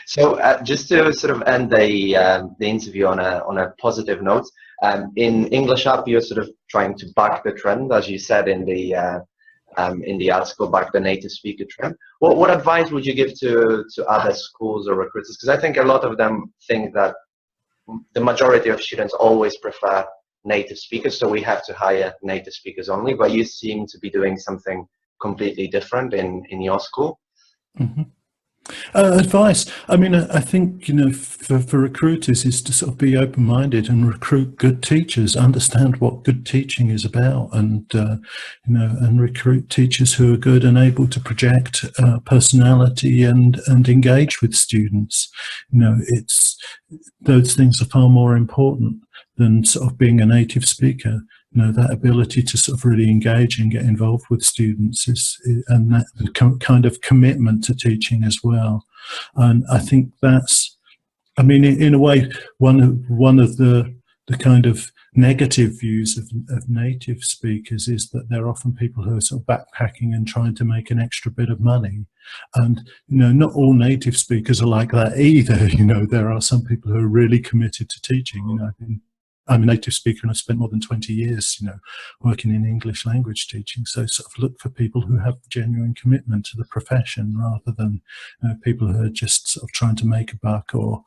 So just to sort of end the interview on a positive note, in English Up, you're sort of trying to buck the trend, as you said in the article, back the native speaker trend. What advice would you give to other schools or recruiters? Because I think a lot of them think that the majority of students always prefer native speakers, so we have to hire native speakers only. But you seem to be doing something completely different in your school. Mm-hmm. Advice. I mean, I think, for recruiters is to sort of be open-minded and recruit good teachers, understand what good teaching is about, and and recruit teachers who are good and able to project personality and engage with students. It's those things are far more important than sort of being a native speaker. That ability to sort of really engage and get involved with students and that kind of commitment to teaching as well. And I think that's, I mean, in a way, one of the kind of negative views of native speakers is that they're often people who are sort of backpacking and trying to make an extra bit of money. And, not all native speakers are like that either. There are some people who are really committed to teaching. I'm a native speaker and I've spent more than 20 years, working in English language teaching. So sort of look for people who have genuine commitment to the profession rather than people who are just sort of trying to make a buck or,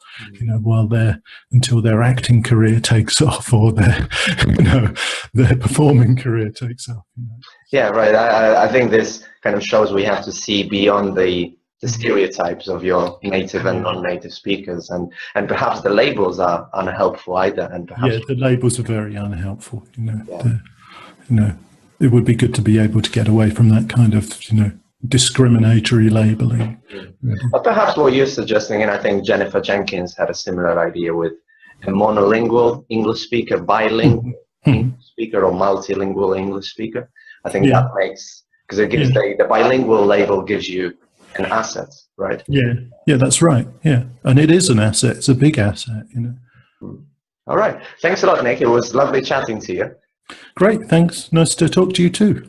until their acting career takes off or their, their performing career takes off. Yeah, right. I think this kind of shows we have to see beyond the stereotypes of your native and non-native speakers, and perhaps the labels are unhelpful either. And perhaps the labels are very unhelpful. It would be good to be able to get away from that kind of discriminatory labeling. Really. But perhaps what you're suggesting, and I think Jennifer Jenkins had a similar idea with a monolingual English speaker, bilingual English speaker, or multilingual English speaker. I think that makes, because it gives the bilingual label gives you an asset, right? Yeah, that's right. Yeah, and it is an asset. It's a big asset, All right. Thanks a lot, Nick. It was lovely chatting to you. Great. Thanks. Nice to talk to you too.